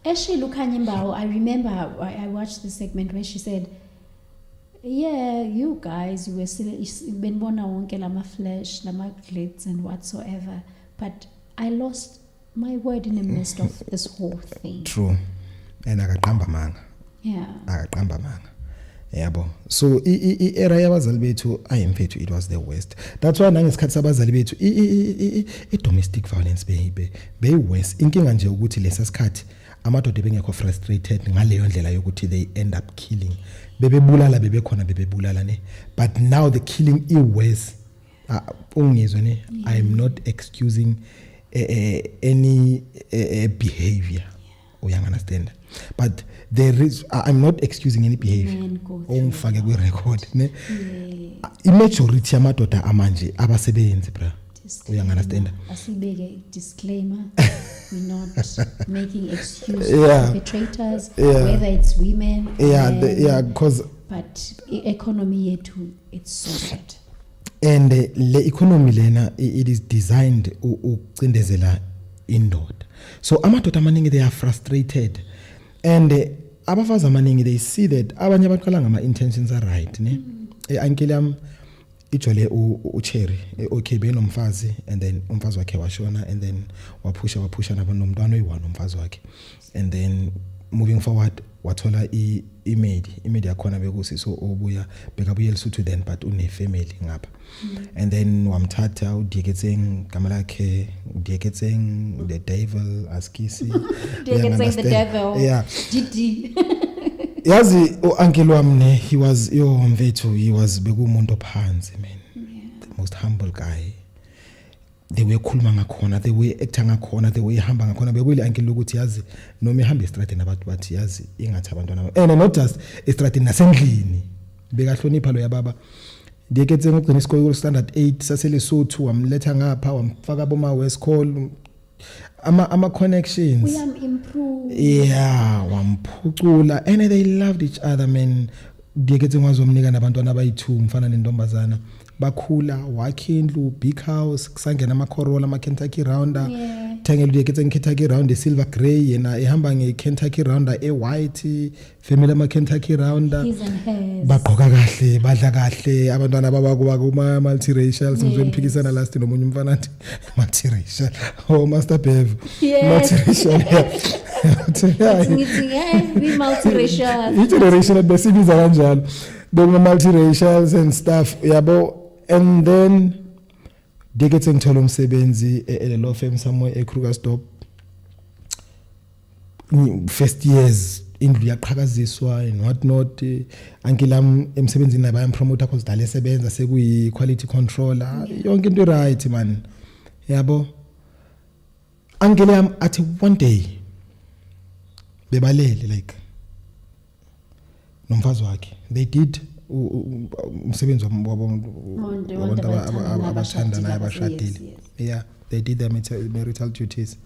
Eshilo Kanyimbawo, I remember I watched the segment where she said, yeah, you guys, you were still benbona wonke lama flesh, lama glitz and whatsoever, but I lost my word in the midst of this whole thing. True. And akaqamba manga. Yeah. Akaqamba manga. Yabo. So era yabazali bethu ayemfethu it was the worst. That's why nangesikhathi sabazali bethu I domestic violence be worse. Inkinga nje ukuthi lesa sikhathi amadoda bengekho frustrated ngaleyo ndlela yokuthi they end up killing. Bebebulala bebebulala ne. But now the killing is worse. Ungizwe ne. I am not excusing any behavior. You understand? But there is I'm not excusing any behavior. Ongifake kwi record ne. Majority yamadoda amanje abasebenzi bra. You understand? Asibeke disclaimer. We're not making excuses for perpetrators, whether it's women. Because but economy yethu it's so bad. And the economy lena it is designed ucindezela indoda. So amadoda amaningi they are frustrated, and abafazi amaningi they see that abanye baqala ngama intentions are right ne. Uncle yam ijole uCherry okay benomfazi, and then umfazi wakhe washona, and then waphusha nabanomntwana oyi1 umfazi wakhe, and then moving forward wathola imail yakhona bekusisi obuya bekabuye eLesotho then but une family ngapha. And then wamthatha uDieketseng gama lakhe uDieketseng the devil askisi Dieketseng the devil. Yeah. GD. Yazi uncle wami he was mfethu he was bekumuntu ophansi man. The most humble guy. The way khuluma ngakhona, the way acta ngakhona, the way hamba ngakhona bekuyile uncle ukuthi yazi noma ehamba eStrateni abantu bathi yazi ingathi abantwana and not just eStrateni nasendlini bekahlonipha lo yababa. Dieketseng ugcina isikole standard 8 saseLesotho wamletha ngapha wamfaka boma West Call ama connections we improve wamphucula and they loved each other man. Dieketseng wazomnika nabantwana abayi2 mfana nentombazana bakhula wakhe indlu big house kusangena ama Corolla ama Kentucky Rounder thengela Dieketseng Kentucky Rounder silver grey yena ehamba ngeKentucky Rounder white family ama Kentucky Rounder bagqoka kahle badla kahle abantwana baba kuma multiracial simphikisana last nomunye umfana athi multiracial master bev multiracial we multiracial generation besibiza kanjalo bema multiracials and stuff yabo. And then Dieketseng ngithola umsebenzi law firm somewhere eKrugersdorp. First years indlu yaqhakaziswa and what not. Uncle am emsebenzini naba am promoter cause dala esebenza sekuyi quality controller yonke into right man yabo. Uncle am at one day bebalele like nomfazi wakhe they did umsebenzi wabo abathanda naye abashadile. They did their marital duties.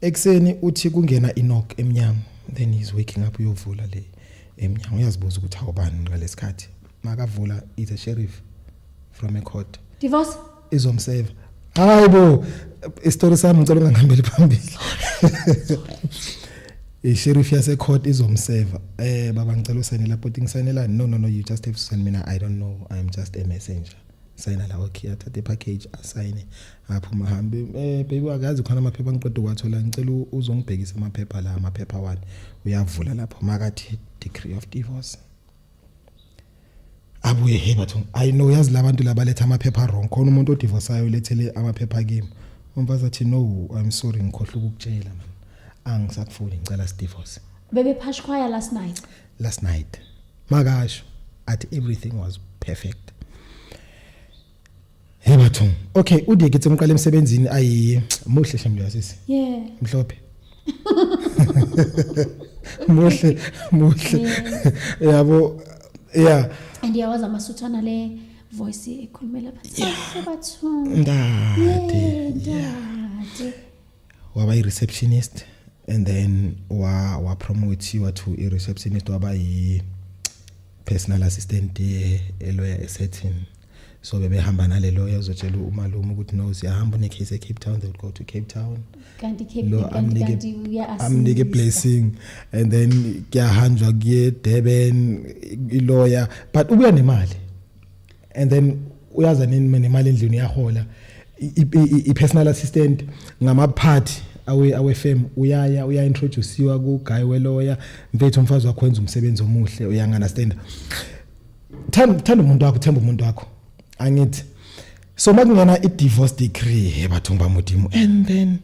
Ekseni uthi kungena inok emnyango, then he's waking up uyovula le emnyango uyazibuza ukuthi awubani ngalesikhathi makavula is a sheriff from a court. Divorce izomsave hayibo istory sami ngicela ungihambele phambili. Sheriff yase court izomsave baba ngicela usayine lapho tingisanela no you just have to send me. I don't know, I am just a messenger. Signa la okay athathe the package assign aphuma hambe baby akazi khona amaphepha ngiqeda kwathola ngicela uzongibhekisa amaphepha la amaphepha 1 uyavula lapho makathi decree of divorce abuye he bathu I know yazi labantu labaletha amaphepha wrong khona umuntu odivorceayo lethele amaphepha kimi umfazi athi no I'm sorry ngikhohla ukukutshela man angisakufuni ngicela divorce. Bebe phashkwaya last night makasho athi everything was perfect. Hey bathu okay uDieketseng uqala emsebenzini ayi muhle shamlo yasisi mhlophe muhle yabo and yawaza masuthana le voice ekhulumela bathu ndade waba receptionist and then wa promote to a receptionist waba yi personal assistant elawyer setting. so bebehamba nale lawyer uzotshela umalume ukuthi no siyahamba ne case eCape Town. They would go to Cape Town. Kanti Cape Lo kanti amnike blessing and then kuyahanjwa kuye Durban ilawyer but ubuya nemali and then uyaza nemali endlini uyahola I personal assistant ngama party awe FM uya introduceiwa ku guy we lawyer mfethu umfazi wakho wenza umsebenzi omuhle uya understand thanda umuntu wakho themba umuntu wakho angithi so makungena I divorce decree ebathumba modimo and then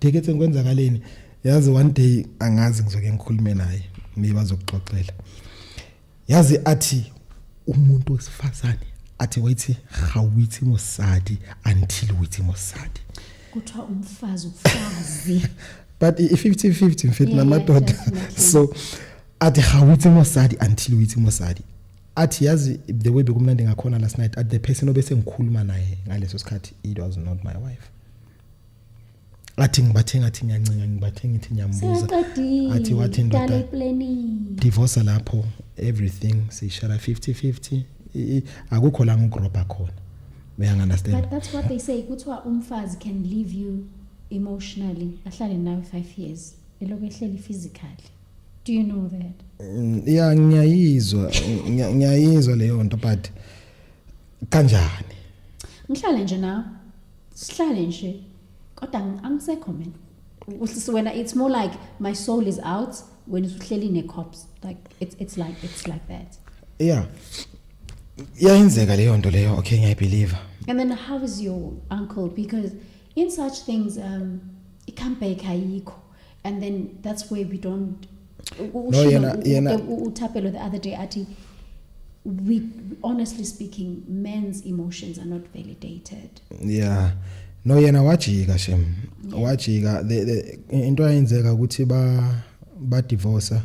dekethe ngikwenzakaleni yazi one day angazi ngizoke ngikhulume naye bazokuxoxela yazi athi umuntu wesifazane athi wayithi hawithi mosadi until withi mosadi kuthiwa umfazi ufazi but i-50-50 mfethu namadoda so athi hawithi mosadi until withi mosadi athi yazi the way bekumnandi ngakhona last night at the person obese ngikhuluma naye ngaleso sikhathi it was not my wife athi ngibathe ngathi ngiyancinga ngibathe ngithi nyambuza athi wathi ndoda divorce lapho everything sishara 50-50 akukho la ngikroba khona uya understand but that's what they say kuthiwa umfazi can leave you emotionally ahlale nawe 5 years eloko ehleli physically do you know that yeah ngiyayizwa leyo nto but kanjani ngihlale nje nawe sihlale nje kodwa angisekho mina when it's more like my soul is out when uhleli ne cops like it's like that yeah yayenzeka leyo nto leyo okay ngiyabelieve and then how is your uncle because in such things icomeback ayikho and then that's where we don't utapelo the other day athi we honestly speaking men's emotions are not validated yeah no yena wajika shem wajika into ayenzeka ukuthi ba divorce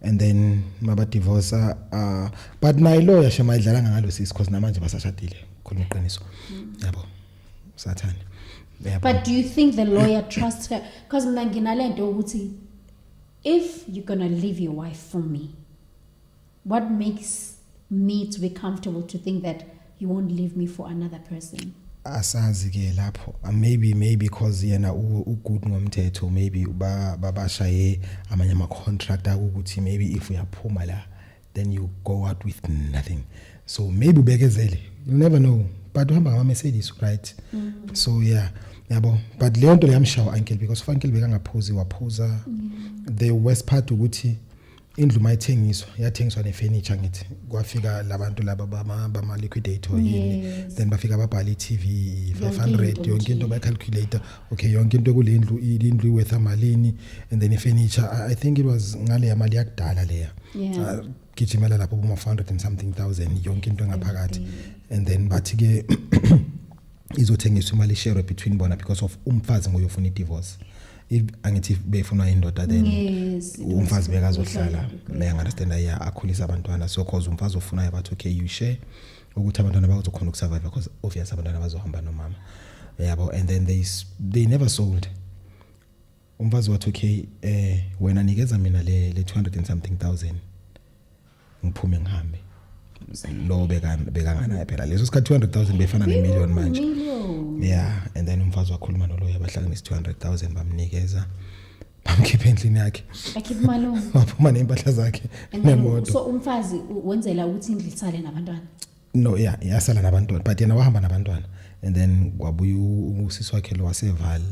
and then maba divorce but my lawyer shema idlala ngalo sis because namanje basashadile khona iqiniso yabo sathani but do you think the lawyer trusts her because mina nginalento ukuthi if you're going to leave your wife for me what makes me to be comfortable to think that you won't leave me for another person asazi ke lapho maybe because yena ugood ngomthetho maybe babashaye amanye ama contract ukuthi maybe if uyaphuma la then you go out with nothing so maybe ubekezele you never know but uhamba ngama Mercedes right so yeah yabo but leyo nto leyamshawa uncle because uncle bekangaphuzi waphuza the worst part ukuthi indlu mayithengiswa yathengiswa ne furniture ngithi kwafika labantu laba bama liquidator yini then bafika babhala iTV 500 yonke into bayicalculator okay yonke into kule indlu worth amalini and then furniture I think it was ngale yamali yakudala leya gijimela lapho kuma 400 and something thousand yonke into ngaphakathi and then bathi ke izothengiswa imali share between bona because of umfazi ngoyofuna idivorce angithi befuna indoda then umfazi bekazohlala la understand ya akhulisa abantwana so cause umfazi ofuna yabathi okay you share ukuthi abantwana bazokhona ukusurvive because obvious abantwana bazohamba nomama yabo and then they never sold umfazi wathi okay wena nikeza mina le 200 and something thousand ngiphume ngihambe lo bekangana phela leso sikhathi 200,000 befana ne-million manje yeah and then umfazi wakhuluma noloya bahlanganisa 200,000 bamnikeza bamkhipha endlini yakhe akhipha imali waphuma nempahla zakhe nemoto so umfazi wenzela ukuthi indlu isale nabantwana no yeah yasala nabantwana but yena wahamba nabantwana and then kwabuya usisi wakhe lo waseval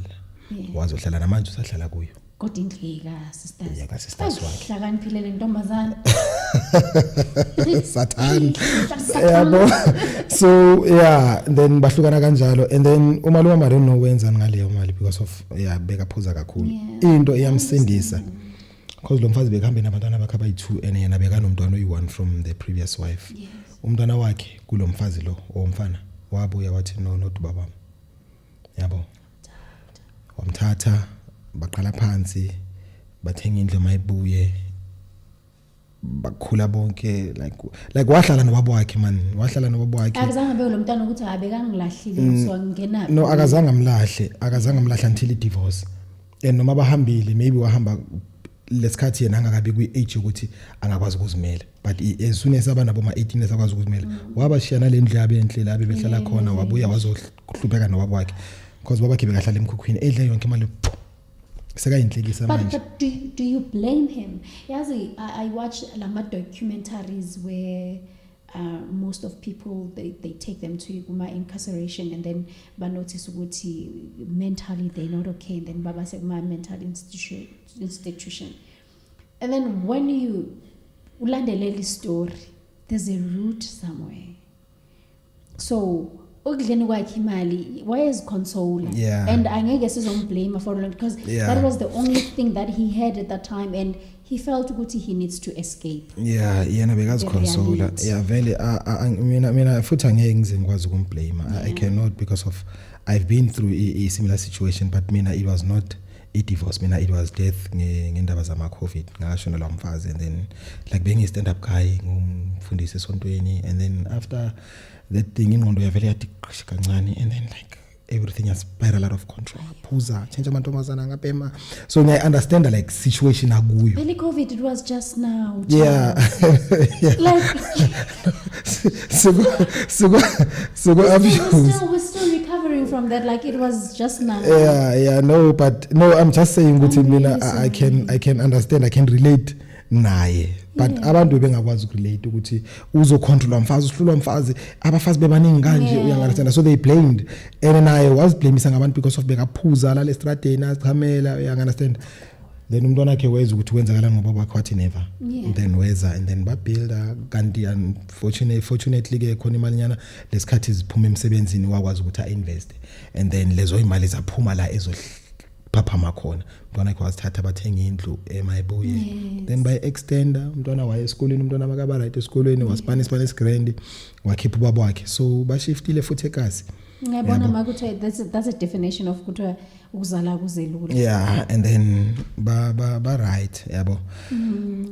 wazohlala namanje usahlala kuyo kodwa indlu sisters yeah sisters wakhe hlakaniphile le ntombazana Satan yabo so yeah then bahlukana kanjalo and then umalume Marion no wenza ngaleyo mali because of bekaphuza kakhulu into iyamsindisa because lo mfazi bekambe nabantwana bakhe abayi2 and yena bekanomntwana oyi1 from the previous wife umntwana wakhe kulomfazi lo omfana wabuya wathi no not baba yabo wamthatha baqala phansi bathenga indlu mayibuye bakhula bonke like wahlala nobaba wakhe man wahlala nobaba wakhe akazange abe lo mntana ukuthi abekangilahlile so ngena no akazange amlahle until I divorce and noma bahambile maybe wahamba lesikhathi yena angakabi kwi-age ukuthi angakwazi ukuzimela but as soon as aba nabo ma-18 esakwazi ukuzimela wabashiya nalendlu yabe enhle labe behlala khona wabuya wazohlupheka nobaba wakhe because babakhe bekahlala emkhukhwini edla yonke imali sekayinhlekisa manje. But do you blame him? Yazi, I watch lama documentaries where most of people they take them to incarceration and then ba notice ukuthi mentally they're not okay and then baba say mental institution and then when you ulandelela story there's a root somewhere, so ukudleni kwakhe imali wayeziconsole and angeke sizomblame for long because that was the only thing that he had at that time and he felt ukuthi he needs to escape. Yena bekaziconsole. Vele mina futhi angeke ngize ngikwazi ukumblame. I cannot because of I've been through a similar situation but mina it was not a divorce, mina it was death ngendaba zama COVID ngashona la mfazi and then like being a stand up guy ngumfundisi esontweni and then after that thing ingqondo yavele yadiqisha kancane and then like everything has spiral out of control. Phuza change amantombazana ngapema, so I understand the like situation akuyo. Really COVID it was just now. Yeah. Like so we're still recovering from that like it was just now. No, but no, I'm just saying ukuthi mina I can understand, I can relate naye but abantu bengakwazi ukurelate ukuthi uzocontrol umfazi uhlulwa umfazi abafazi bebaningi kanje uyangathanda so they blamed and naye was blaming ngabantu because of bekaphuza la estradeni achamela uyangathanda then umntwana wakhe weza ukuthi wenzakala ngoba bakwathi never then weza and then ba builder kanti unfortunately ke khona imalinyana lesikhathi ziphuma emsebenzini wakwazi ukuthi invest and then lezo imali zaphuma la papa makhona umntwana wakhe wasithatha bathenga indlu eMayibuye then by extender umntwana waye esikoleni umntwana makaba right esikoleni waSpanish grand wakhipha ubaba wakhe so ba shiftile futhi eKasi. Ngiyabona makuthi that's a definition of ukuthi ukuzala kuzelula and then ba right yabo.